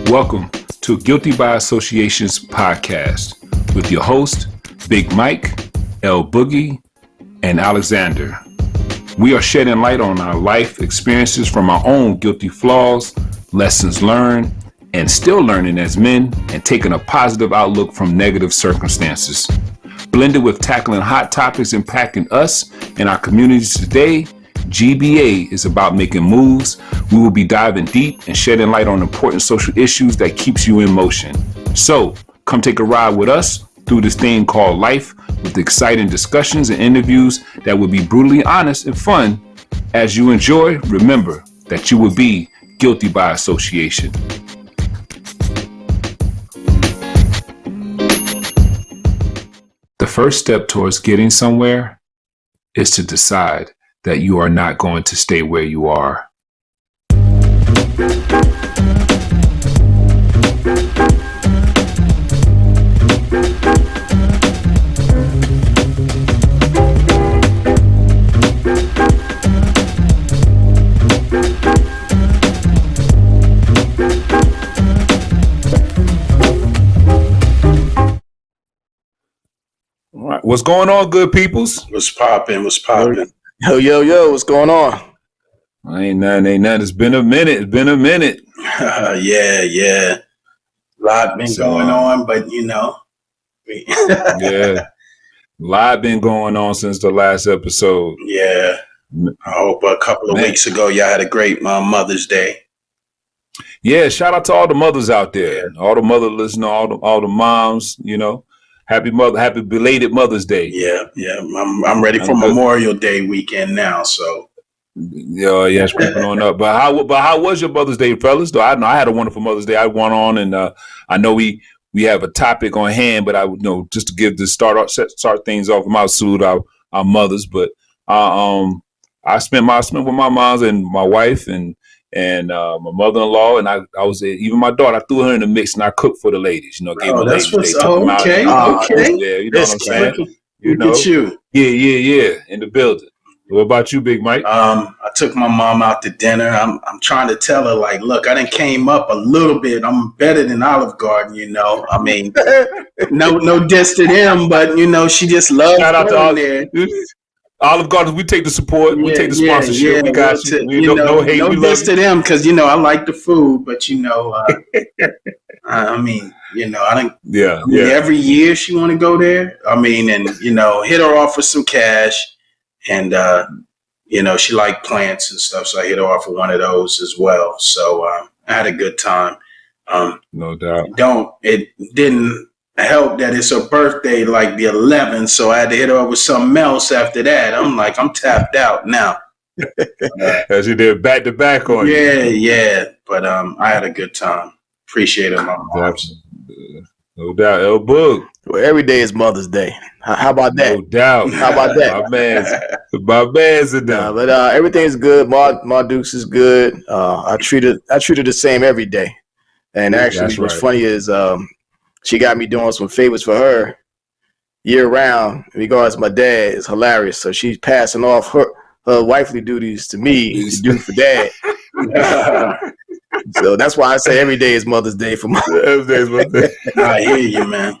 Welcome to Guilty by Association's podcast with your host, Big Mike, L Boogie, and Alexander. We are shedding light on our life experiences from our own guilty flaws, lessons learned, and still learning as men, and taking a positive outlook from negative circumstances. Blended with tackling hot topics impacting us and our communities today, GBA is about making moves. We will be diving deep and shedding light on important social issues that keeps you in motion. So come take a ride with us through this thing called life with exciting discussions and interviews that will be brutally honest and fun. As you enjoy, remember that you will be guilty by association. The first step towards getting somewhere is to decide that you are not going to stay where you are. All right. What's going on, good peoples? What's popping? Yo, what's going on? Ain't nothing. It's been a minute. Yeah. A lot been going on, but you know. Yeah. A lot been going on since the last episode. Yeah. I hope a couple of weeks ago y'all had a great Mother's Day. Yeah, shout out to all the mothers out there. All the mothers listening, all the moms, you know. Happy belated Mother's Day. Yeah. I'm ready for Memorial Day weekend now. So. Yeah, it's creeping on up. But how was your Mother's Day, fellas? Though I know I had a wonderful Mother's Day. I went on, and I know we have a topic on hand, but I would know just to give the start things off. I salute our mothers, but I spent with my moms and my wife and my mother-in-law, and I was even my daughter. I threw her in the mix, and I cooked for the ladies. You know, gave the ladies. Okay. Yeah, you know what I'm saying. Look at you. Yeah, in the building. What about you, Big Mike? I took my mom out to dinner. I'm trying to tell her, like, look, I done came up a little bit. I'm better than Olive Garden, you know. I mean, no diss to them, but you know, she just loves Shout out to all there. Olive Garden. We take the support. We take the sponsorship. Yeah, we got you. No hate. No diss to them, because you know I like the food, but you know, I mean, you know, I don't. Yeah. Every year she want to go there. I mean, and you know, hit her off with some cash. And, you know, she liked plants and stuff, so I hit her off with one of those as well. So I had a good time. No doubt. It didn't help that it's her birthday, like the 11th, so I had to hit her up with something else after that. I'm tapped out now. As you did back to back on you. Yeah. But I had a good time. Appreciate it, my mom. No doubt. El Boog. Well, every day is Mother's Day. How about that? No doubt. How about that? My man's in there. But everything's good. Ma Dukes is good. I treat her the same every day. And actually, what's funny is she got me doing some favors for her year round. In regards to my dad, is hilarious. So she's passing off her wifely duties to me to do for dad. So that's why I say every day is Mother's Day for my. Every day is Mother's Day. I hear you, man.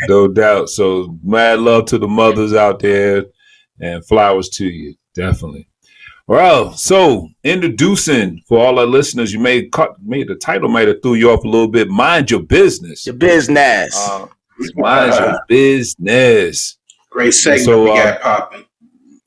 No doubt. So mad love to the mothers out there, and flowers to you, definitely. Well, so introducing for all our listeners, you made the title might have threw you off a little bit. Mind your business. Your business. Mind your business. Great segment we got popping.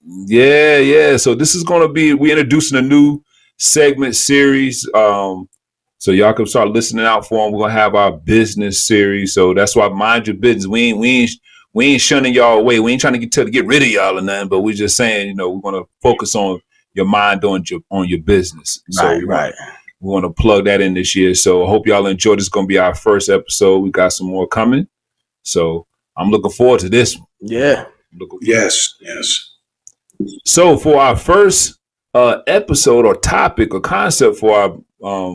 Yeah. So this is going to be, we introducing a new segment series. So y'all can start listening out for them. We're going to have our business series. So that's why Mind Your Business. We ain't shunning y'all away. We ain't trying to get rid of y'all or nothing, but we're just saying, you know, we're going to focus on your mind on your business. So right. We want to plug that in this year. So I hope y'all enjoy. This is going to be our first episode. We got some more coming. So I'm looking forward to this one. Yeah. Yes. So for our first episode or topic or concept for our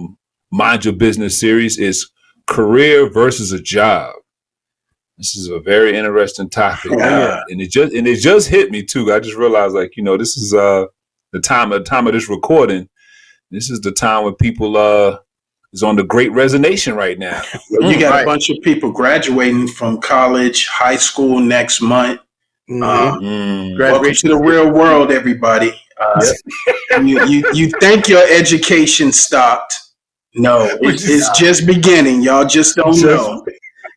Mind Your Business series is career versus a job. This is a very interesting topic. And it just hit me too. I just realized, like, you know, this is the time of this recording. This is the time when people is on the Great Resignation right now. You got a bunch of people graduating from college, high school next month. Welcome to the real world, everybody. You think your education stopped? No, it's just beginning. Y'all just don't know.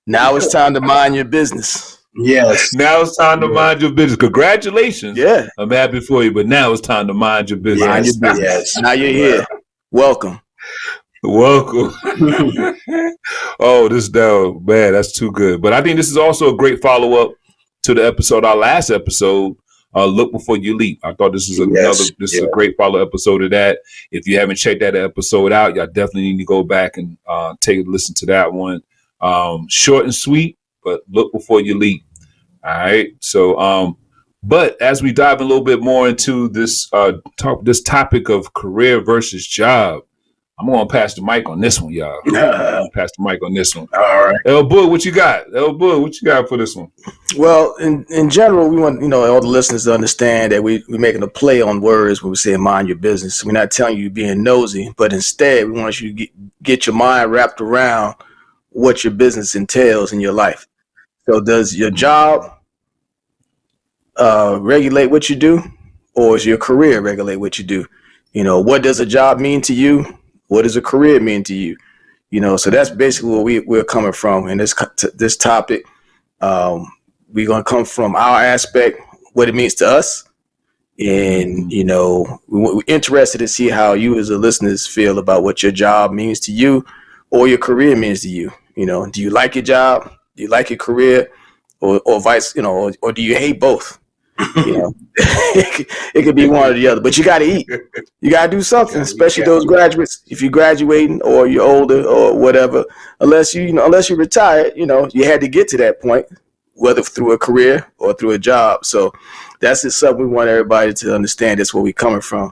Now it's time to mind your business. Yes. Now it's time to mind your business. Congratulations. Yeah. I'm happy for you, but now it's time to mind your business. Mind your business. Yes. Now you're here. Welcome. Oh, this down, man, that's too good. But I think this is also a great follow-up to the episode, our last episode, Look Before You Leap. I thought this is a great follow episode to that. If you haven't checked that episode out, y'all definitely need to go back and take a listen to that one. Short and sweet, but look before you leap. All right. So, but as we dive a little bit more into this topic of career versus job, I'm going to pass the mic on this one, y'all. I'm going to pass the mic on this one. All right. El Bud, what you got? El Bud, what you got for this one? Well, in general, we want all the listeners to understand that we're making a play on words when we say mind your business. We're not telling you being nosy, but instead we want you to get your mind wrapped around what your business entails in your life. So does your job regulate what you do, or does your career regulate what you do? What does a job mean to you? What does a career mean to you? So that's basically where we're coming from in this topic. We're going to come from our aspect, what it means to us. And, we're interested to see how you as a listeners feel about what your job means to you or your career means to you. Do you like your job? Do you like your career, or vice, or do you hate both? It could be one or the other, but you got to eat. You got to do something, especially those graduates. If you're graduating or you're older or whatever, unless you retired, you had to get to that point, whether through a career or through a job. So that's just something we want everybody to understand. That's where we're coming from.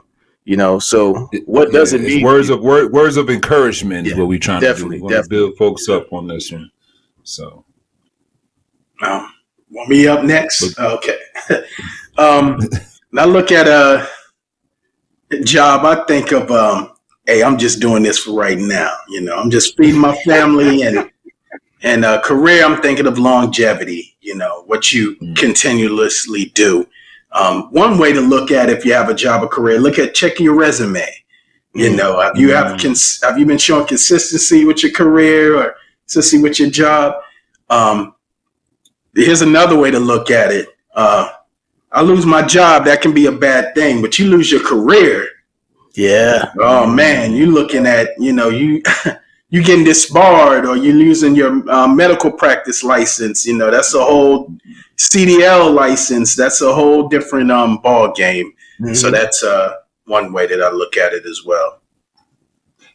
So what does it mean? Words of encouragement is what we're trying to do. We want to build folks up on this one. So, want me up next? Okay. Now look at a job. I think of, hey, I'm just doing this for right now. I'm just feeding my family, and career. I'm thinking of longevity. What you continuously do. One way to look at it, if you have a job or career, check your resume. Have you been showing consistency with your career or consistency with your job? Here's another way to look at it. I lose my job, that can be a bad thing, but you lose your career. Yeah. Oh man, you looking at, you getting disbarred, or you losing your medical practice license. That's a whole CDL license. That's a whole different ball game. Mm-hmm. So that's one way that I look at it as well.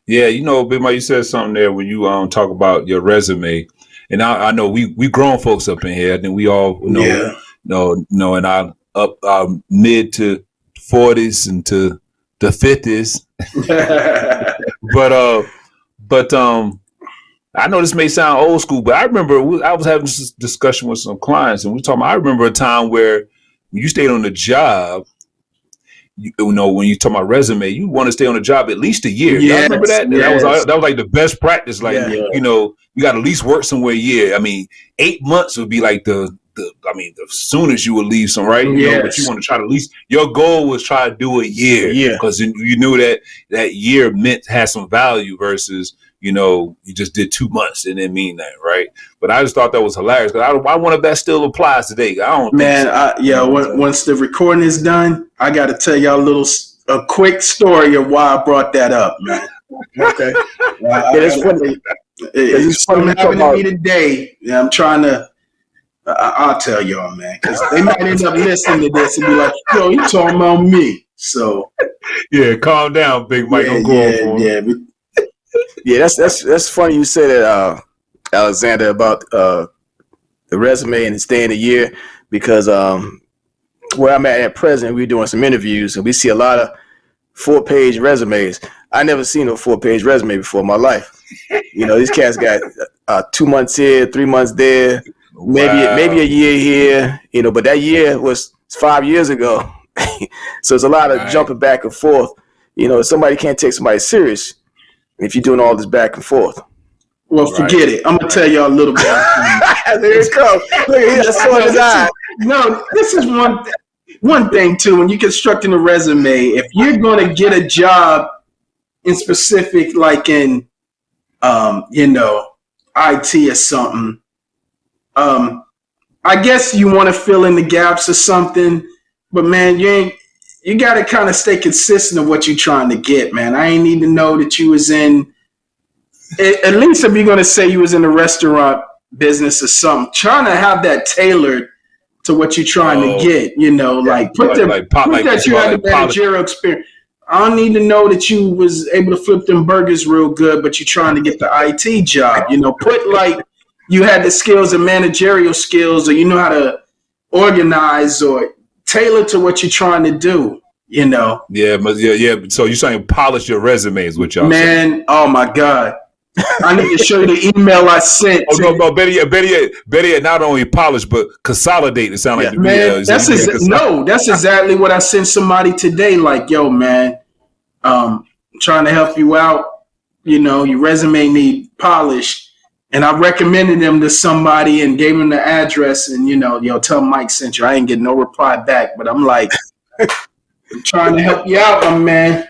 Yeah, Big Mike, you said something there when you talk about your resume, and I know we grown folks up in here. I think we all know in our up mid to 40s and to the 50s. But I know this may sound old school, but I remember I was having this discussion with some clients, and I remember a time where when you stayed on the job, when you talk about resume, you want to stay on the job at least a year. Yes, y'all remember that? Yes. That was like the best practice. Like, you got to at least work somewhere a year. I mean, 8 months would be like the soonest you would leave some, right? But you want to try to at least, your goal was try to do a year. Yeah. Because you knew that year had some value versus, you just did 2 months and didn't mean that, right? But I just thought that was hilarious. Because I wonder if that still applies today. I don't think so. Once the recording is done, I got to tell y'all a quick story of why I brought that up, man. Okay. It's funny. It's something happened to me today. I'm trying to, I'll tell y'all, man, because they might end up listening to this and be like, yo, you talking about me. So. Yeah, calm down, Big Mike. That's funny you said that, Alexander, about the resume and staying a year, because where I'm at present, we're doing some interviews and we see a lot of 4-page resumes. I never seen a 4-page resume before in my life. These cats got 2 months here, 3 months there, maybe a year here, but that year was 5 years ago. So it's a lot of jumping back and forth. Somebody can't take somebody serious. if you're doing all this back and forth. Well, forget it. I'm gonna tell y'all a little bit. There it comes. Look at his eye. No, this is one thing too. When you're constructing a resume, if you're gonna get a job in specific, like in IT or something, I guess you want to fill in the gaps or something. But man, you got to kind of stay consistent of what you're trying to get, man. I ain't need to know that you was in. At least if you're going to say you was in the restaurant business or something, trying to have that tailored to what you're trying to get, like put that you had the managerial experience. I don't need to know that you was able to flip them burgers real good, but you're trying to get the IT job, put like you had the skills and managerial skills, or you know how to organize or tailor to what you're trying to do, Yeah, but yeah. So you're saying polish your resumes, which y'all saying. Oh my God. I need to show you the email I sent. No, better yet, not only polish but consolidate. It sounds like that's exactly what I sent somebody today. Like, yo, man, trying to help you out. Your resume need polished, and I recommended them to somebody and gave them the address. And tell Mike sent you. I ain't getting no reply back, but I'm like, I'm trying to help you out, my man.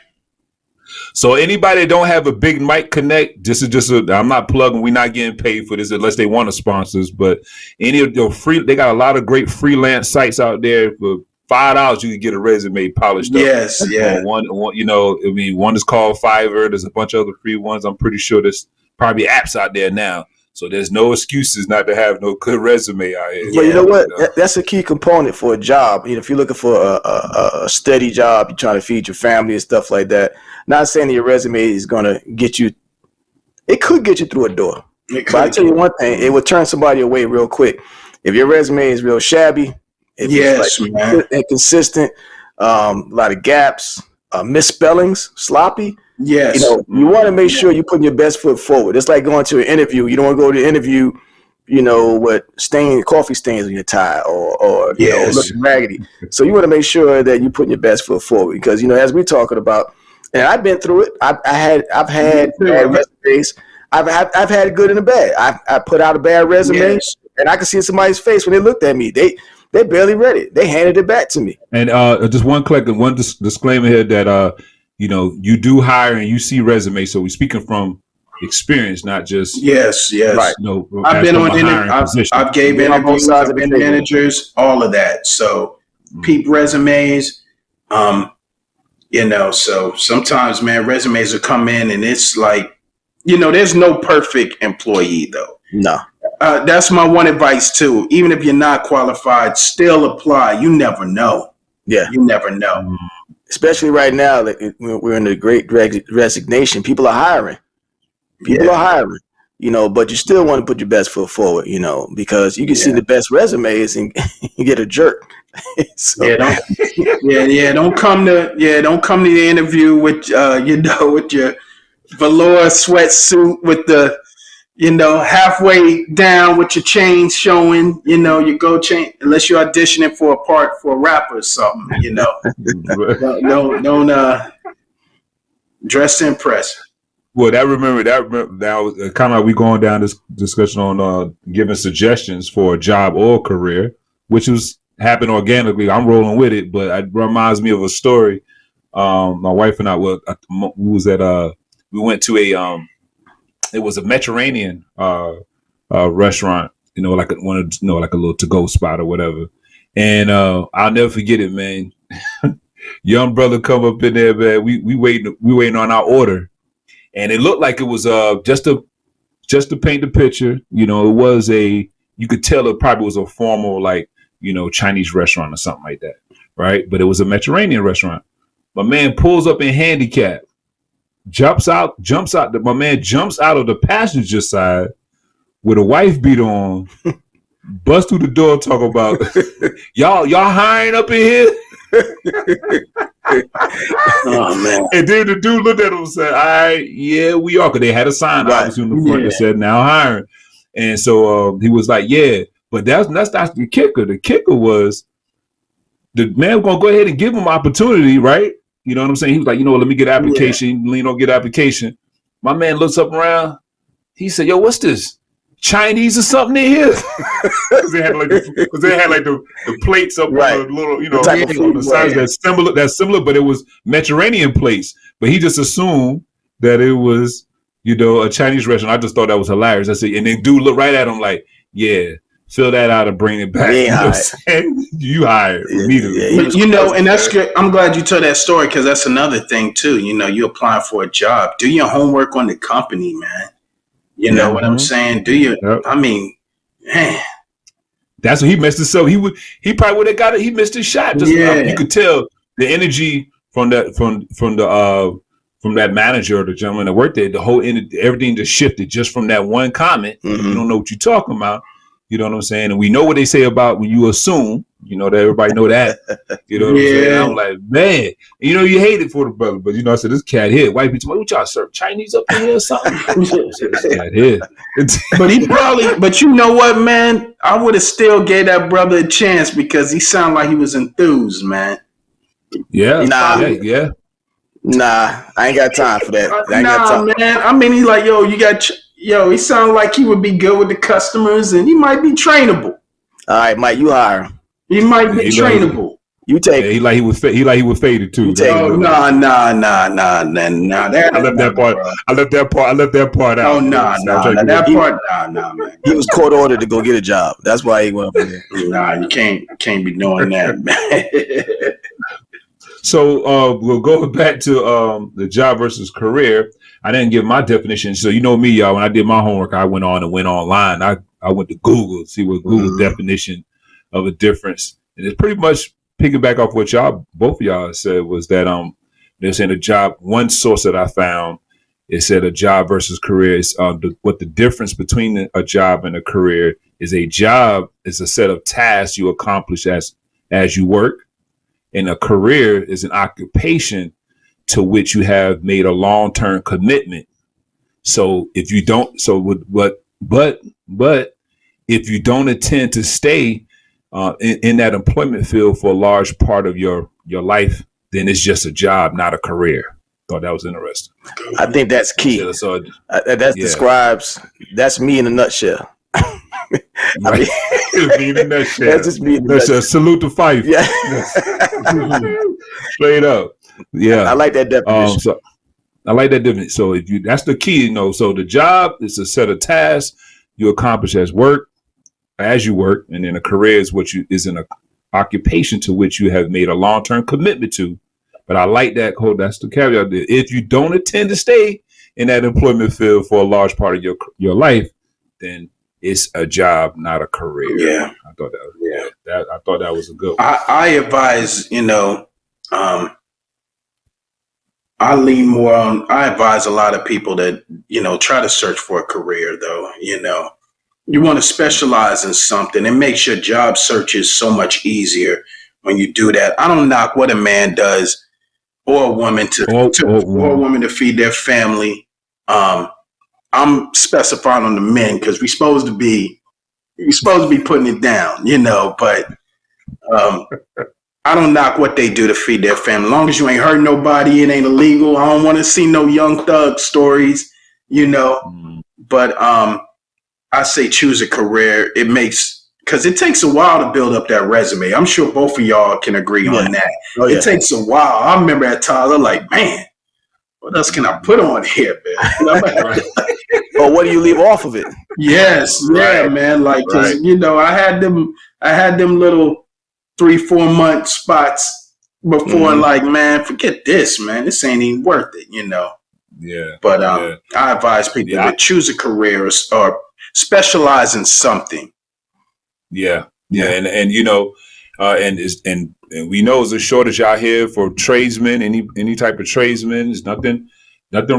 So anybody that don't have a Big Mike Connect, this is just I'm not plugging. We're not getting paid for this unless they want to sponsor us. But any of the they got a lot of great freelance sites out there. For $5, you can get a resume polished up. Yes, yeah. One, one is called Fiverr. There's a bunch of other free ones. I'm pretty sure there's probably apps out there now. So there's no excuses not to have no good resume out here. Well, you know what? That's a key component for a job. If you're looking for a steady job, you're trying to feed your family and stuff like that. Not saying that your resume is going to get you. It could get you through a door. But I tell you one thing, it would turn somebody away real quick. If your resume is real shabby, if it's like inconsistent, a lot of gaps, misspellings, sloppy. Yes. You want to make sure you're putting your best foot forward. It's like going to an interview. You don't want to go to the interview, with coffee stains on your tie or looking raggedy. So you want to make sure that you're putting your best foot forward because, as we're talking about, and I've been through it. I've had bad resumes. I've had a good and a bad. I put out a bad resume, and I could see somebody's face when they looked at me. They barely read it. They handed it back to me. And just one disclaimer here that you do hire and you see resumes. So we're speaking from experience, not just yes. Right. I've been on I've gave interviews, I've been managers, all of that. So peep resumes. So sometimes, man, resumes will come in and it's like, there's no perfect employee though. No. That's my one advice too. Even if you're not qualified, still apply. You never know. Yeah. You never know. Especially right now, we're in the great resignation. People are hiring. But you still want to put your best foot forward, because you can see the best resumes and you get a jerk. Don't come to the interview with with your velour sweatsuit with the halfway down with your chains showing. You go change unless you're auditioning for a part for a rapper or something. Don't dress to impress. Well, that now kind of we going down this discussion on giving suggestions for a job or career, which was happened organically. I'm rolling with it, but it reminds me of a story. My wife and I we went to it was a Mediterranean restaurant, like a little to-go spot or whatever. And I'll never forget it, man. Young brother come up in there, man. We waiting on our order. And it looked like it was just to paint the picture, it was you could tell it probably was a formal Chinese restaurant or something like that, right? But it was a Mediterranean restaurant. My man pulls up in handicap, jumps out. My man jumps out of the passenger side with a wife beater on, busts through the door, talk about y'all hiring up in here. Oh man! And then the dude looked at him and said, "All right, yeah, we are." Because they had a sign obviously in the front that said "Now hiring," and so he was like, "Yeah." But that's not the kicker. The kicker was the man was gonna go ahead and give him opportunity, right? You know what I'm saying? He was like, let me get application. Get application. My man looks up around. He said, "Yo, what's this? Chinese or something in here?" Because they had like the plates up on the little, you know, on the sides that's similar, but it was Mediterranean plates. But he just assumed that it was, you know, a Chinese restaurant. I just thought that was hilarious. I said, and then dude looked right at him like, "Yeah, fill that out and bring it back." You hired immediately. But, you know, and that's good. I'm glad you told that story because that's another thing too. You know, you apply for a job, do your homework on the company, man. You know what I'm saying? Do you? I mean, man. That's what he missed himself. He probably would have got it. He missed his shot. You could tell the energy from that manager or the gentleman that worked there. The whole everything just shifted just from that one comment. You don't know what you're talking about. You know what I'm saying? And we know what they say about when you assume, you know, that everybody know that. You know what I'm saying? I'm like, man, you know, you hate it for the brother, but you know, I said, this cat here, white people, what y'all serve? Chinese up in here or something? This cat here. But you know what, man? I would have still gave that brother a chance because he sounded like he was enthused, man. Yeah. Nah, I ain't got time for that. Man. I mean, he's like, he sounded like he would be good with the customers and he might be trainable. All right, Mike, you hire him. He might be trainable. You take. He like he was faded too. Nah. I left that part out. Oh that part. Nah, man. He was court ordered to go get a job. That's why he went up in there. Nah, you can't be doing that, man. So we'll go back to the job versus career. I didn't give my definition. So you know me, y'all. When I did my homework, I went online. I went to Google to see what Google's definition of a difference. And it's pretty much piggyback off what both of y'all said was that they're saying a job. One source that I found, it said a job versus career is what the difference between a job and a career is. A job is a set of tasks you accomplish as you work, and a career is an occupation to which you have made a long-term commitment. So if you don't, but if you don't intend to stay in that employment field for a large part of your life, then it's just a job, not a career. Thought that was interesting. I think that's key. Describes, that's me in a nutshell. Right. That's just me. That's a salute to Fife. Yeah. Straight up. Yeah. I like that definition. I like that definition. So that's the key, you know. So the job is a set of tasks you accomplish as you work, and then a career is an occupation to which you have made a long-term commitment to. But I like that code. That's the caveat. If you don't intend to stay in that employment field for a large part of your life, then it's a job, not a career. Yeah, I thought that was a good one. I advise, you know, I advise a lot of people that, you know, try to search for a career though. You know, you want to specialize in something. It makes your job searches so much easier when you do that. I don't knock what a man does or a woman to feed their family. I'm specifying on the men because we're supposed to be putting it down, you know, but I don't knock what they do to feed their family. As long as you ain't hurt nobody, it ain't illegal. I don't want to see no Young Thug stories, you know. But I say choose a career. Because it takes a while to build up that resume. I'm sure both of y'all can agree on that. It takes a while. I remember at times I'm like, man, what else can I put on here, man? Or what do you leave off of it? Yes, yeah, man. Like, you know, I had them little 3-4 month spots before, like, man, forget this, man. This ain't even worth it, you know. Yeah. But I advise people to choose a career or specialize in something. Yeah. And you know, and we know there's a shortage out here for tradesmen, any type of tradesman. There's nothing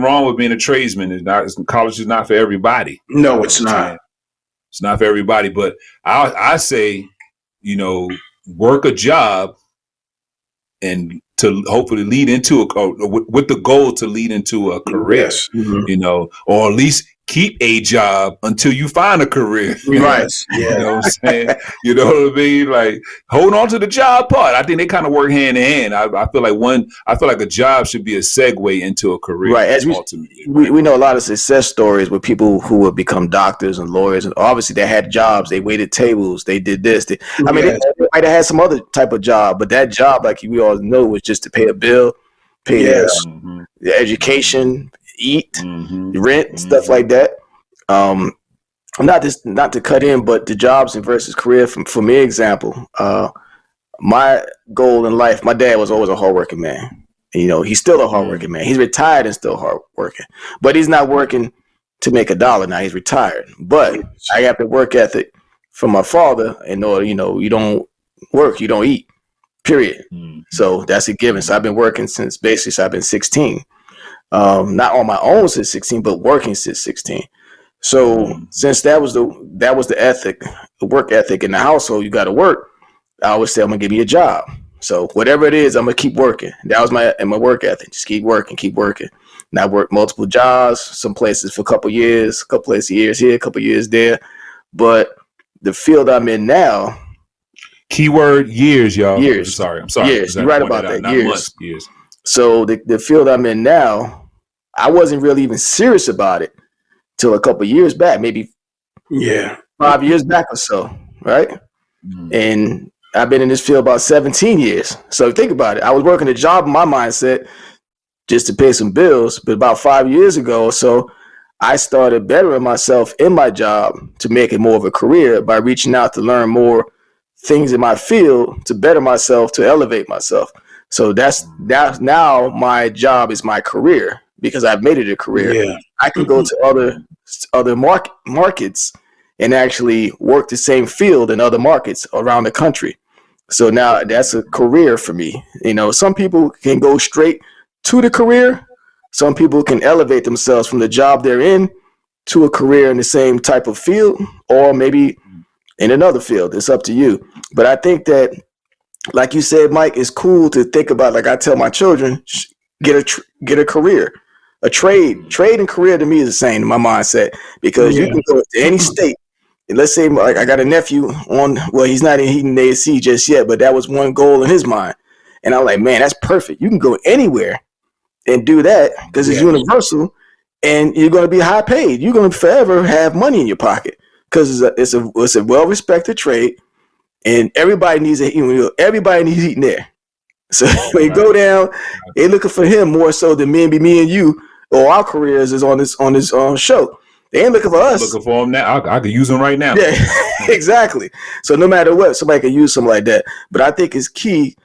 wrong with being a tradesman. College is not for everybody. No, it's not. It's not for everybody. But I say, you know, work a job and to hopefully lead into with the goal to lead into a career, you know, or at least keep a job until you find a career. Right. Yeah. You know what I'm saying? You know what I mean? Like, hold on to the job part. I think they kind of work hand in hand. I feel like a job should be a segue into a career. Right. As ultimately. we know a lot of success stories with people who have become doctors and lawyers, and obviously they had jobs, they waited tables, they did this. They might have had some other type of job, but that job, like we all know, was just to pay a bill, pay the education, eat, rent, stuff like that. Not to cut in, but the jobs versus career. For me, example, my goal in life. My dad was always a hardworking man. You know, he's still a hardworking man. He's retired and still hardworking, but he's not working to make $1 now. He's retired, but I have the work ethic from my father. In order, you know, you don't work, you don't eat. Period. So that's a given. So I've been working since I've been 16. Not on my own since 16, but working since 16. So since that was the ethic, the work ethic in the household, you got to work. I always say I'm gonna give you a job. So whatever it is, I'm gonna keep working. That was my work ethic. Just keep working. And I worked multiple jobs, some places for a couple years, a couple of years here, a couple of years there. But the field I'm in now, keyword years, y'all. Years. I'm sorry. Years. You're right about that. Years. Months, years. So the field I'm in now, I wasn't really even serious about it till a couple of years back, maybe 5 years back or so, right? And I've been in this field about 17 years. So think about it. I was working a job in my mindset just to pay some bills, but about 5 years ago or so, I started bettering myself in my job to make it more of a career by reaching out to learn more things in my field to better myself, to elevate myself. So that's now my job is my career because I've made it a career. Yeah. I can go to other markets and actually work the same field in other markets around the country. So now that's a career for me. You know, some people can go straight to the career. Some people can elevate themselves from the job they're in to a career in the same type of field, or maybe in another field. It's up to you. But I think that, like you said, Mike, it's cool to think about. Like I tell my children, get a career, a trade. Trade and career to me is the same in my mindset, because you can go to any state. And let's say like I got a nephew he's not in Heaton ASC just yet, but that was one goal in his mind. And I'm like, man, that's perfect. You can go anywhere and do that because it's universal, and you're going to be high paid. You're going to forever have money in your pocket because it's a well-respected trade, and everybody needs Heaton there. So when you go down, they're looking for him more so than me and you, or our careers is on this show. They ain't looking for us. Looking for him now. I could use him right now. Yeah, exactly. So no matter what, somebody can use something like that. But I think it's key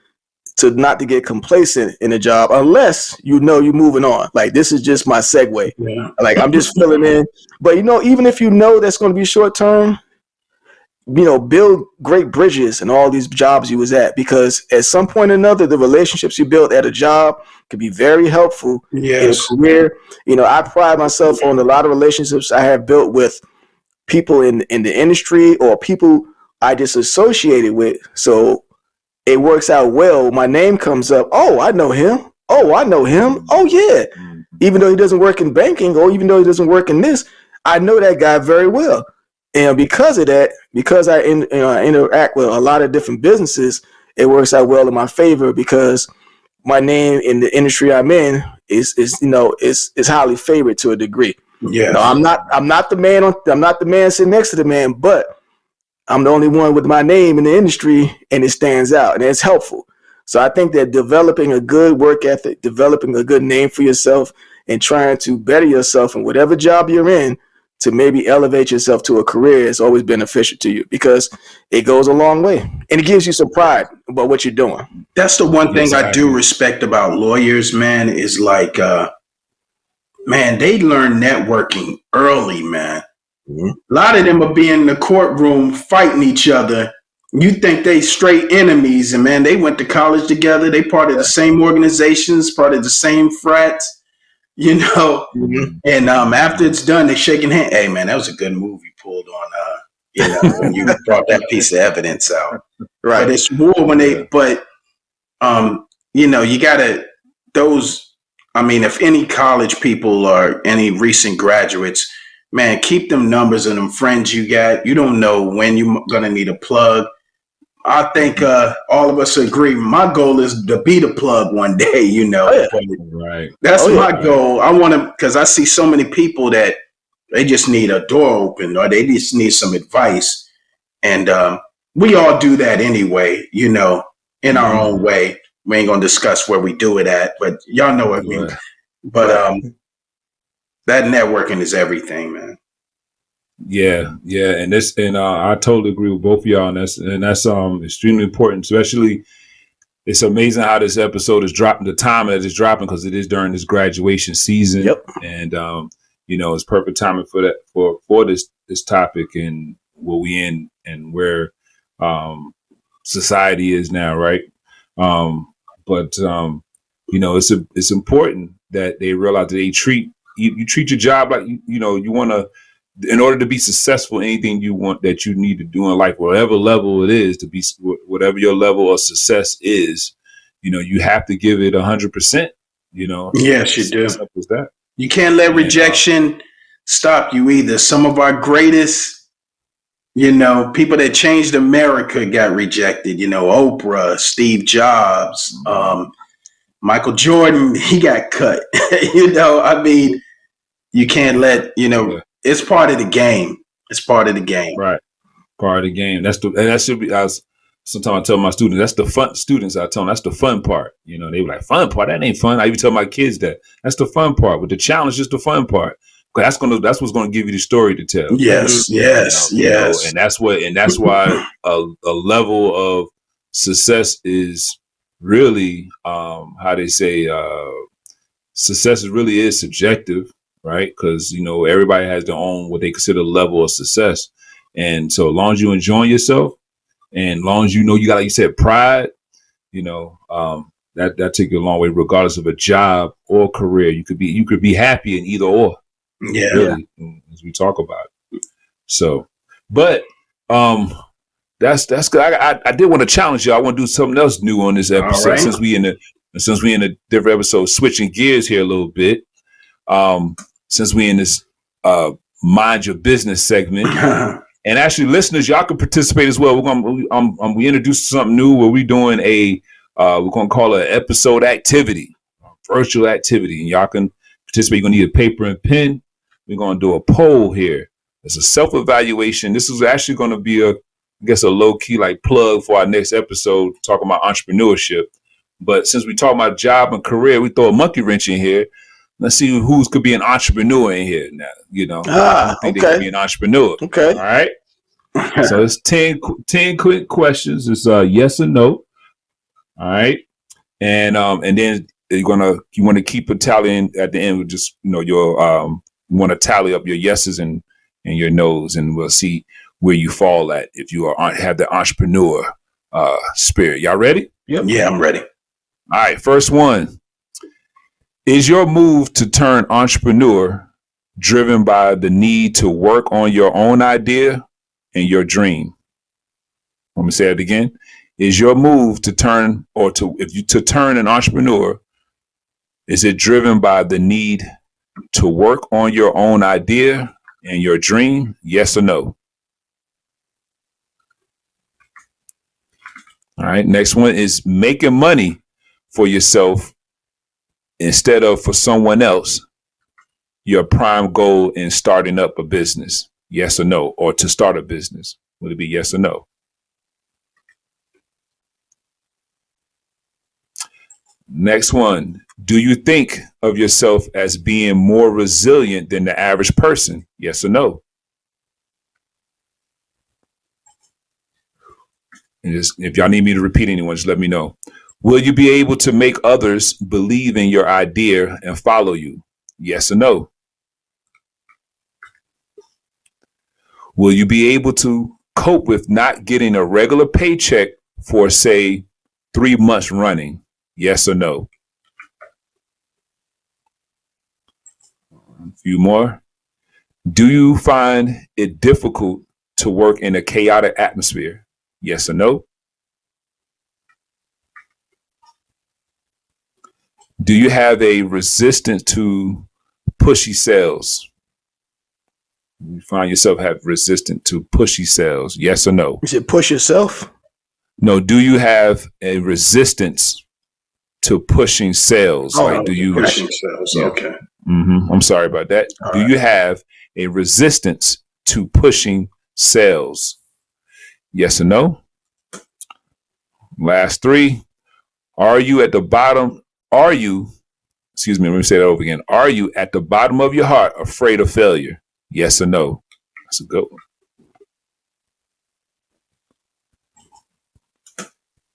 to not to get complacent in a job unless you know you're moving on. Like, this is just my segue. Yeah. Like, I'm just filling in. But, you know, even if you know that's going to be short term, you know, build great bridges in all these jobs you was at, because at some point or another, the relationships you built at a job could be very helpful in a career. You know, I pride myself on a lot of relationships I have built with people in the industry or people I just associated with. So it works out well. My name comes up. Oh, I know him. Oh, I know him. Oh, yeah. Even though he doesn't work in banking, or even though he doesn't work in this, I know that guy very well. And because of that, because I interact with a lot of different businesses, it works out well in my favor, because my name in the industry I'm in is highly favored to a degree. Yeah, you know, I'm not the man sitting next to the man, but I'm the only one with my name in the industry, and it stands out and it's helpful. So I think that developing a good work ethic, developing a good name for yourself, and trying to better yourself in whatever job you're in to maybe elevate yourself to a career is always beneficial to you, because it goes a long way and it gives you some pride about what you're doing. That's the one thing I do respect about lawyers, man, is like, man, they learn networking early, man. Mm-hmm. A lot of them are being in the courtroom fighting each other. You think they straight enemies, and man, they went to college together. They part of the same organizations, part of the same frats. You know, and after it's done, they're shaking hands. Hey, man, that was a good move you pulled on, when you brought that piece of evidence out. Right. But it's more when you gotta, if any college people or any recent graduates, man, keep them numbers and them friends you got. You don't know when you're going to need a plug. I think all of us agree. My goal is to be the plug one day, you know. Oh, yeah. Right. That's my goal. I want to, because I see so many people that they just need a door open or they just need some advice. And we all do that anyway, you know, in our own way. We ain't going to discuss where we do it at, but y'all know what I mean. But that networking is everything, man. Yeah, and I totally agree with both of y'all, and that's extremely important. Especially, it's amazing how this episode is dropping, the time that it's dropping, because it is during this graduation season. Yep. And you know, it's perfect timing for that for this topic and what we in and where society is now, right? But you know, it's important that they realize that they treat you treat your job like you know you want to. In order to be successful, anything you want that you need to do in life, whatever level it is, to be whatever your level of success is, you know, you have to give it 100%. You know, yes, you do. Simple as that. You can't let rejection stop you either. Some of our greatest, you know, people that changed America got rejected. You know, Oprah, Steve Jobs, Michael Jordan, he got cut. You know, I mean, you can't let, you know. Yeah. It's part of the game. It's part of the game. Right. Part of the game. That should be, sometimes I tell my students, that's the fun students. I tell them that's the fun part. You know, they were like, fun part? That ain't fun. I even tell my kids that. That's the fun part. But the challenge is the fun part. Because that's what's gonna give you the story to tell. Yes, yes. You know, and that's why a level of success is really how they say success really is subjective. Right. Because, you know, everybody has their own what they consider level of success. And so as long as you enjoying yourself and as long as you know you got, like you said, pride, you know, that take you a long way, regardless of a job or career. You could be happy in either or. Yeah. Really, as we talk about it. So, but that's good. I did want to challenge you. I want to do something else new on this episode. Right. Since we in a different episode, switching gears here a little bit. Since we in this mind your business segment, and actually listeners, y'all can participate as well. We introduced something new where we doing we're gonna call it an episode activity, virtual activity, and y'all can participate. You're gonna need a paper and pen. We're gonna do a poll here. It's a self-evaluation. This is actually gonna be a low key like plug for our next episode talking about entrepreneurship. But since we talk about job and career, we throw a monkey wrench in here. Let's see who could be an entrepreneur in here now. You know, I think they could be an entrepreneur. Okay. All right. So it's 10 quick questions. It's yes or no. All right. And then you want to keep a tally in at the end with just, you know, your you want to tally up your yeses and your no's, and we'll see where you fall at if you have the entrepreneur spirit. Y'all ready? Yep. Yeah, I'm ready. All right. First one. Is your move to turn entrepreneur driven by the need to work on your own idea and your dream? Let me say it again. Is your move to turn an entrepreneur, is it driven by the need to work on your own idea and your dream? Yes or no? All right. Next one is making money for yourself instead of for someone else, your prime goal in starting up a business. Yes or no? Or to start a business. Would it be yes or no? Next one. Do you think of yourself as being more resilient than the average person? Yes or no? And just, if y'all need me to repeat anyone, just let me know. Will you be able to make others believe in your idea and follow you? Yes or no? Will you be able to cope with not getting a regular paycheck for, say, 3 months running? Yes or no? A few more. Do you find it difficult to work in a chaotic atmosphere? Yes or no? Do you have a resistance to pushy sales? You find yourself have resistant to pushy sales? Yes or no? You said push yourself? No. Do you have a resistance to pushing sales? Do you pushing sales? Yeah. Okay. I'm sorry about that. All do right. you have a resistance to pushing sales? Yes or no? Last three. Are you at the bottom? Let me say that over again. Are you at the bottom of your heart afraid of failure? Yes or no? That's a good one.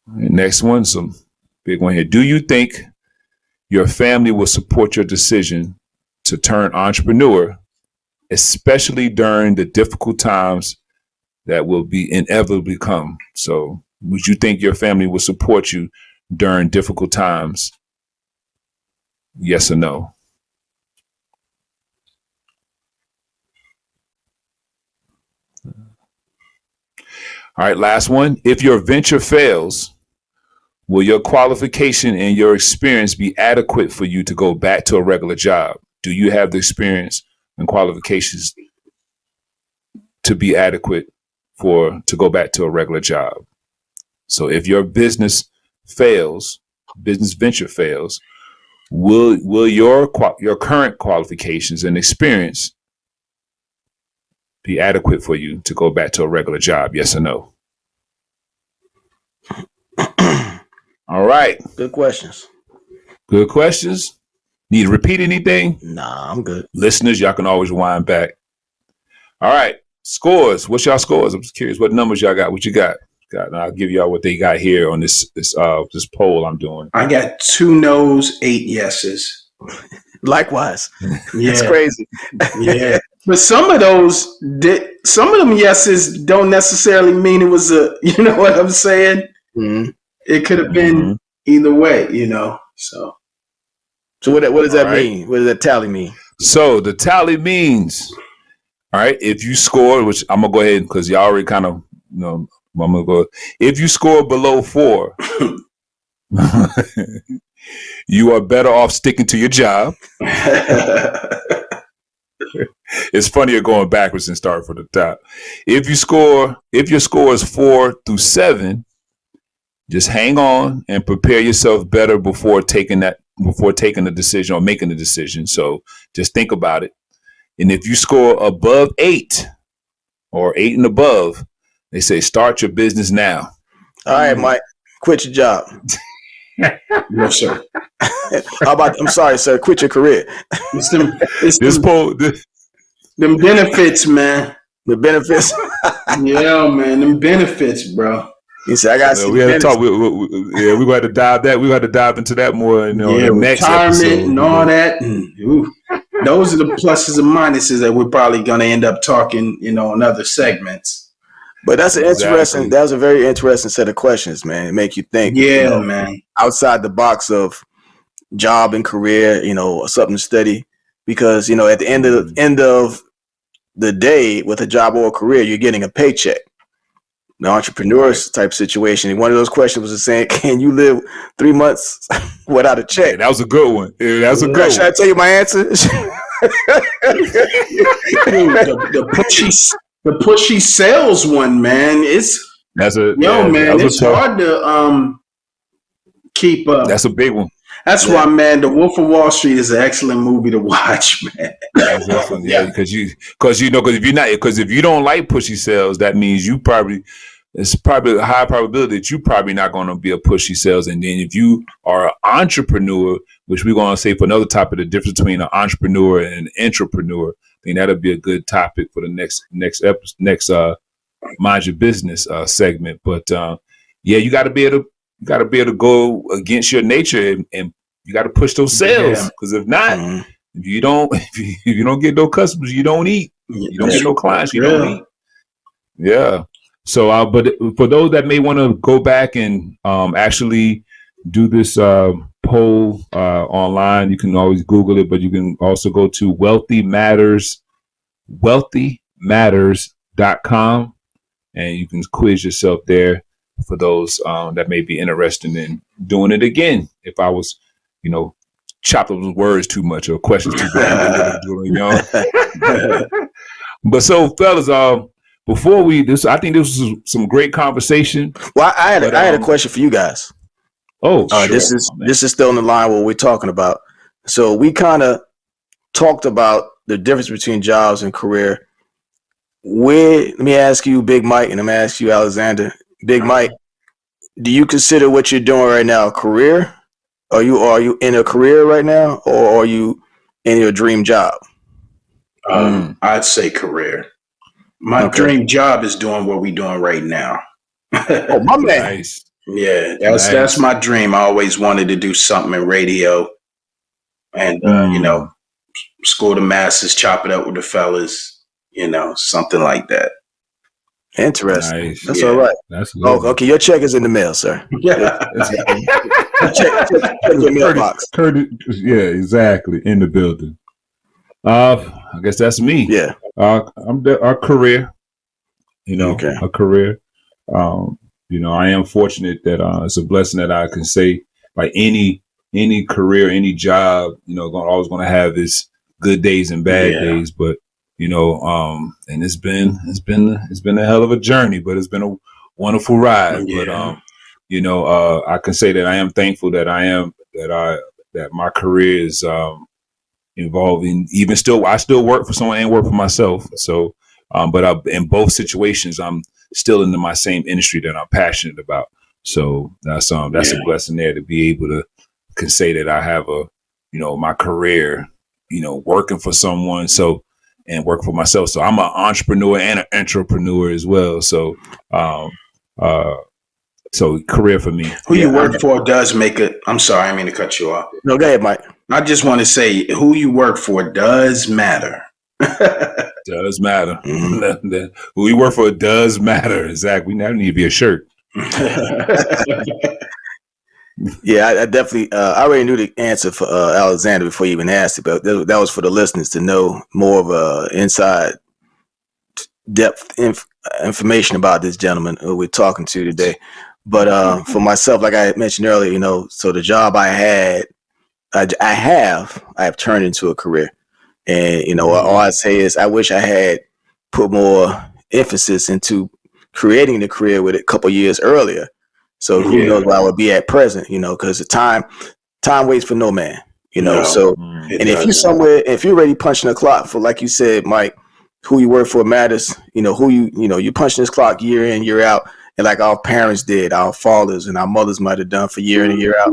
All right, next one, some big one here. Do you think your family will support your decision to turn entrepreneur, especially during the difficult times that will be inevitably come? So would you think your family will support you during difficult times? Yes or no? All right, last one. If your venture fails, will your qualification and your experience be adequate for you to go back to a regular job? Do you have the experience and qualifications to be adequate to go back to a regular job? So if your business venture fails, will your current qualifications and experience be adequate for you to go back to a regular job? Yes or no? All right. Good questions. Good questions. Need to repeat anything? Nah, I'm good. Listeners, y'all can always wind back. All right. Scores. What's y'all scores? I'm just curious. What numbers y'all got? What you got? And I'll give y'all what they got here on this poll I'm doing. I got 2 no's, 8 yeses. Likewise. Yeah. It's crazy. Yeah. But some of them yeses don't necessarily mean it was you know what I'm saying? Mm-hmm. It could have been either way, so. So what does that mean? What does that tally mean? So the tally means, all right, if you score, which I'm going to go ahead because you already kind of, I'm going to go. If you score below 4, you are better off sticking to your job. It's funnier going backwards than starting from the top. If your score is 4 through 7, just hang on and prepare yourself better before taking the decision or making the decision. So just think about it. And if you score above 8 or 8 and above, they say start your business now. All right, Mike, quit your job. No, sir. How about, I'm sorry, sir, quit your career. Them benefits, man. The benefits. Yeah, man, them benefits, bro. He said, "I got." We had to talk. We got to dive that. We got to dive into that more. In the next retirement episode, and all that. And, those are the pluses and minuses that we're probably going to end up talking, in other segments. But that's interesting. That was a very interesting set of questions, man. It make you think. Yeah, man. Outside the box of job and career, something to study, because at the end of the day, with a job or a career, you're getting a paycheck. The entrepreneurs type situation. And one of those questions was saying, can you live 3 months without a check? Yeah, that was a good one. Yeah, that was a good one. Should I tell you my answer? The pushy sales one, man. It's hard to keep up. That's a big one. That's why, man, The Wolf of Wall Street is an excellent movie to watch, man. Because if you don't like pushy sales, that means it's probably a high probability that you probably not going to be a pushy sales. And then if you are an entrepreneur, which we're going to say for another topic, the difference between an entrepreneur and an intrapreneur, I think that'll be a good topic for the next Mind Your Business segment. But you got to be able to go against your nature and you got to push those sales, because if not, if you don't get no customers, you don't eat. You don't get no clients, you don't eat. Yeah. So, but for those that may want to go back and actually do this poll online, you can always Google it, but you can also go to wealthymatters.com, and you can quiz yourself there for those that may be interested in doing it again. If I was, chop those words too much or questions too bad. But so, fellas, before I think this was some great conversation. Well, I had a question for you guys. Oh, sure. This is still in the line what we're talking about. So we kind of talked about the difference between jobs and career. Let me ask you, Big Mike, and I'm gonna ask you, Alexander. Big Mike, do you consider what you're doing right now a career? Are you in a career right now, or are you in your dream job? I'd say career. My dream job is doing what we're doing right now. Oh, my man. Nice. Yeah, that's my dream. I always wanted to do something in radio, and school the masses, chop it up with the fellas, something like that. Interesting. Nice. That's all right. That's good. Oh, okay. Your check is in the mail, sir. Yeah. check your mailbox. Yeah, exactly. In the building. I guess that's me. Yeah. Our career. A career. I am fortunate that it's a blessing that I can say, like any career, any job, always going to have its good days and bad days. But and it's been a hell of a journey, but it's been a wonderful ride. Yeah. But I can say that I am thankful that that my career is involving I still work for someone and work for myself. So, but in both situations, I'm still in my same industry that I'm passionate about. So that's a blessing there to be able to can say that I have my career, working for someone. So, and work for myself. So I'm an entrepreneur and an entrepreneur as well. So, so career for me. Who you work for does make it. I'm sorry, I mean to cut you off. No, go ahead, Mike. I just want to say who you work for does matter. Does matter. Mm-hmm. Who you work for does matter. Exactly. We now need to be a shirt. Yeah, I definitely. I already knew the answer for Alexander before you even asked it, but that was for the listeners to know more of inside depth information about this gentleman who we're talking to today. But for myself, like I mentioned earlier, so the job I had, I have turned into a career, and all I say is I wish I had put more emphasis into creating the career with it a couple years earlier. So who knows where I would be at present, because the time waits for no man, No, so, and if you're already punching the clock for, like you said, Mike, who you work for matters, who you're punching this clock year in, year out. And like our parents did, our fathers and our mothers might have done for year in and year out.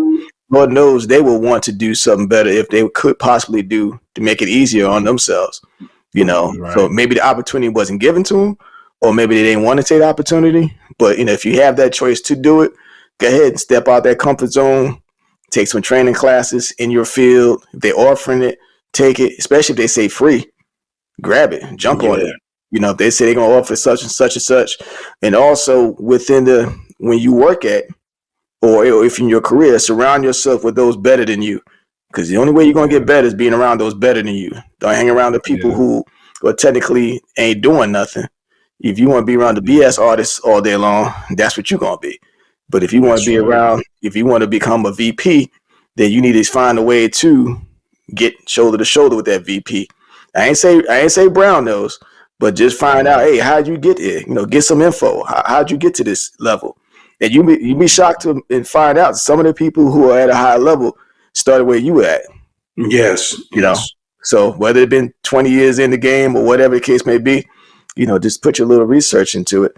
Lord knows they will want to do something better if they could possibly do to make it easier on themselves, Right. So maybe the opportunity wasn't given to them, or maybe they didn't want to take the opportunity. But, if you have that choice to do it, go ahead and step out that comfort zone, take some training classes in your field. If they're offering it, take it, especially if they say free, grab it, jump on it. If they say they're going to offer such and such and such. And also when you work at, or if in your career, surround yourself with those better than you. Because the only way you're going to get better is being around those better than you. Don't hang around the people who technically ain't doing nothing. If you want to be around the BS artists all day long, that's what you're going to be. But if you want to be around, if you want to become a VP, then you need to find a way to get shoulder to shoulder with that VP. I ain't say brown nose, but just find out, hey, how'd you get there? Get some info. How'd you get to this level? And you be shocked and find out some of the people who are at a high level started where you at. Yes. So whether it's been 20 years in the game or whatever the case may be, just put your little research into it,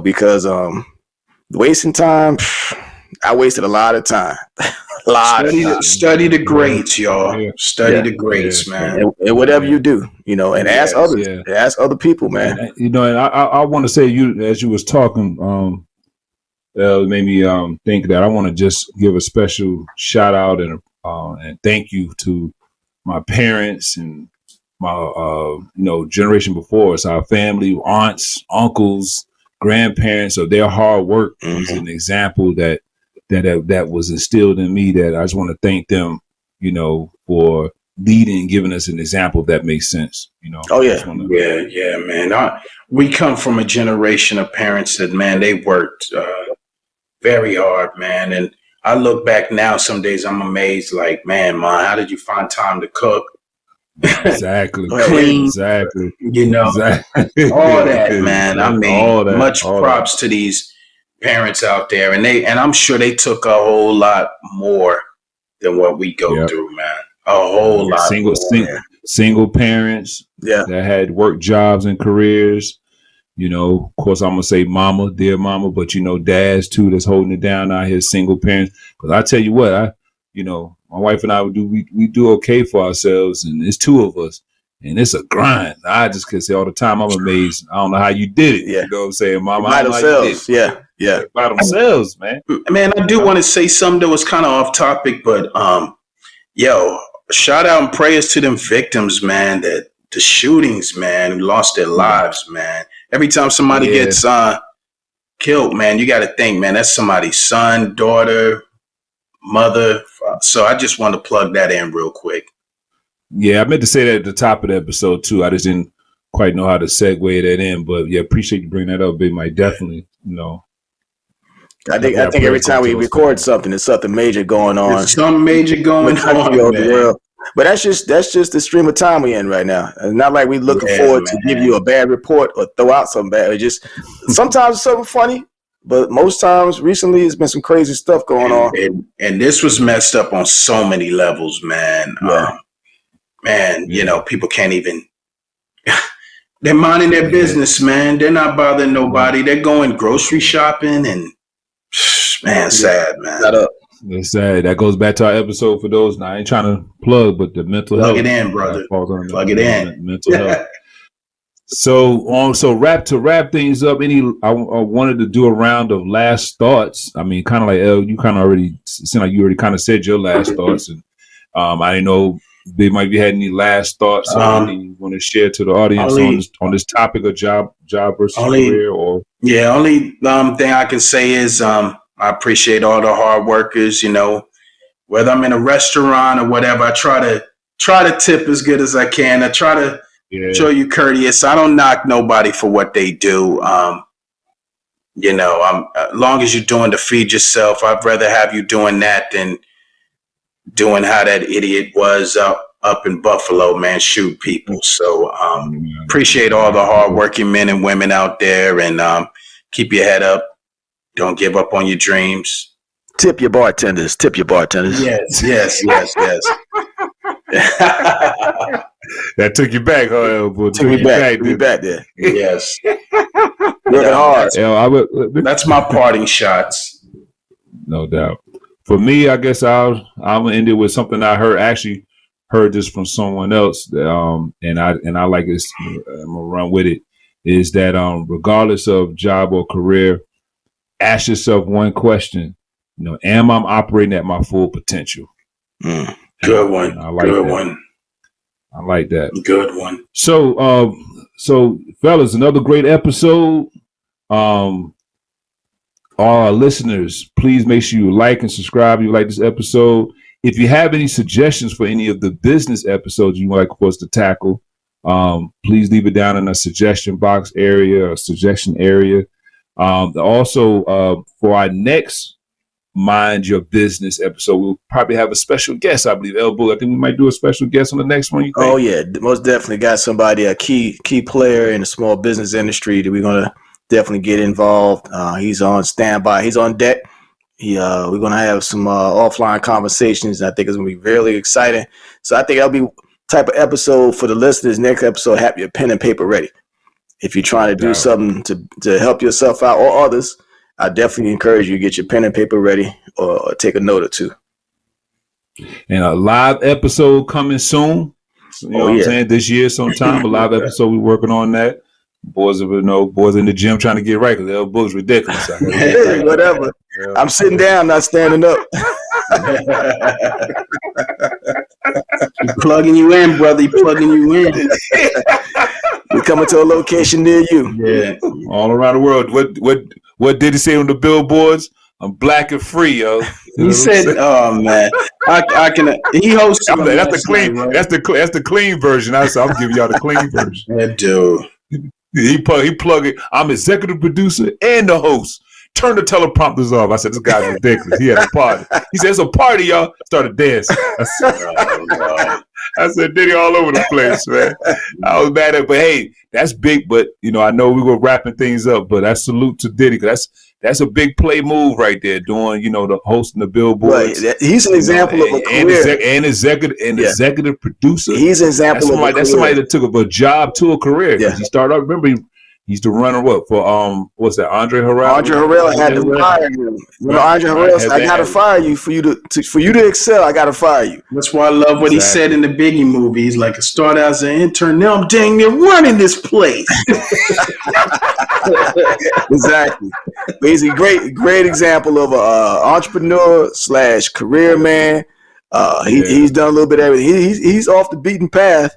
because wasting time, I wasted a lot of time. Study the greats, y'all. Yeah. Study the greats, man. And whatever you do, and ask others, ask other people, man. And I want to say, as you was talking, it made me think that I want to just give a special shout out and thank you to my parents and my generation before us, our family, aunts, uncles, grandparents. So their hard work is an example that was instilled in me, that I just want to thank them, for leading and giving us an example that makes sense. Oh yeah. Yeah, man. We come from a generation of parents that, man, they worked very hard, man. And I look back now, some days I'm amazed, like, man, Ma, how did you find time to cook? Exactly. Clean. Exactly. You know, exactly. all that, man. I mean, all that, much all props that. to these parents out there, and I'm sure they took a whole lot more than what we go through, man. A whole lot more. Single parents that had work jobs and careers. You know, of course, I'm gonna say mama, dear mama, but you know, dads too that's holding it down out here, single parents. Because I tell you what, my wife and I we do okay for ourselves, and it's two of us, and it's a grind. I just can say all the time, I'm amazed. I don't know how you did it. Yeah. You know what I'm saying, mama? By themselves. Yeah. By themselves, man. Man, I do want to say something that was kind of off topic, but shout out and prayers to them victims, man. That the shootings, man, who lost their lives, man. Every time somebody gets killed, man, you got to think, man, that's somebody's son, daughter, mother. So I just want to plug that in real quick. Yeah, I meant to say that at the top of the episode too. I just didn't quite know how to segue that in, but yeah, appreciate you bringing that up, Big Mike. Definitely, I think every time we record something, there's something major going on. There's something major going on, the world. But that's just the stream of time we're in right now. It's not like we're looking forward to give you a bad report or throw out something bad. It just sometimes it's something funny, but most times recently it's been some crazy stuff going on. And this was messed up on so many levels, man. People can't even. They're minding their business, man. They're not bothering nobody. They're going grocery shopping and sad, man. It's sad. That goes back to our episode for those. Now I ain't trying to plug, but the mental health. Plug it in, brother. Plug it in. Mental health. So wrap things up. I wanted to do a round of last thoughts. I mean, kind of like El, you kind of already seemed like you already kind of said your last thoughts, and I didn't know Big Mike, if you had any last thoughts you want to share to the audience on this topic of job versus career, or only thing I can say is I appreciate all the hard workers, whether I'm in a restaurant or whatever. I try to tip as good as I can. I try to show you courteous. I don't knock nobody for what they do. As long as you're doing to feed yourself, I'd rather have you doing that than doing how that idiot was up in Buffalo, man, shoot people. So appreciate all the hardworking men and women out there, and keep your head up. Don't give up on your dreams. Tip your bartenders. Yes. That took you back, huh? Took me back there. Yes. Working hard. That's my parting shots. No doubt. For me, I guess I'll end it with something I heard this from someone else, and I like this. I'm gonna run with it. Is that regardless of job or career, ask yourself one question. Am I operating at my full potential? Good one. I like that. Good one. So fellas, another great episode. Our listeners, please make sure you like and subscribe if you like this episode. If you have any suggestions for any of the business episodes you would like for us to tackle, please leave it down in the suggestion box area or suggestion area. Also, for our next Mind Your Business episode, we'll probably have a special guest, I believe. El Bull, I think we might do a special guest on the next one. You think? Oh, yeah. Most definitely got somebody, a key player in the small business industry that we're going to definitely get involved. He's on standby. He's on deck. We're going to have some offline conversations. I think it's going to be really exciting. So I think that'll be type of episode for the listeners. Next episode, have your pen and paper ready. If you're trying to do something to help yourself out or others, I definitely encourage you to get your pen and paper ready or take a note or two. And a live episode coming soon. You know what I'm saying? This year sometime, a live episode. We're working on that. Boys in the gym trying to get right because El Bull's ridiculous. Whatever. I'm sitting down, not standing up. He's plugging you in, brother. He's plugging you in. We're coming to a location near you. Yeah. All around the world. What did he say on the billboards? I'm black and free, yo. He said, "Oh man, I can." He hosts. That's the clean version. I'm giving y'all the clean version. Yeah, dude. He plug it. I'm executive producer and the host. Turn the teleprompters off. I said, this guy's ridiculous. He had a party. He said, it's a party, y'all. Started dancing. I said Diddy all over the place, man. I was mad at, but hey, that's big. But I know we were wrapping things up, but I salute to Diddy because that's a big play move right there. Doing the hosting the billboards. Right. He's an example of a career and executive producer. He's an example of a career. That's somebody that took a job to a career. Yeah. He started out. Remember, he used to run for what's that? Andre Harrell. Andre Harrell had to fire him. Andre Harrell said, "I gotta fire you for you to excel. I gotta fire you." That's why I love what he said in the Biggie movie. He's like, I started as an intern, now I'm dang near running this place. Exactly. But he's a great example of a entrepreneur / career man. He's done a little bit of everything. He's off the beaten path.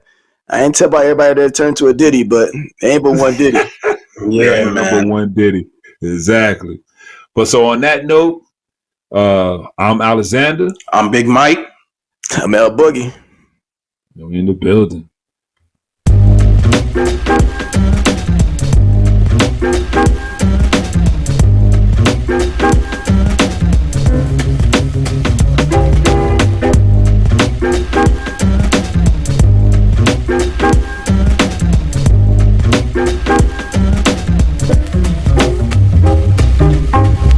I ain't tell about everybody that turned to a Diddy, but ain't but one Diddy. Yeah, man. Number one Diddy. Exactly. But so on that note, I'm Alexander. I'm Big Mike. I'm L Boogie. We in the building.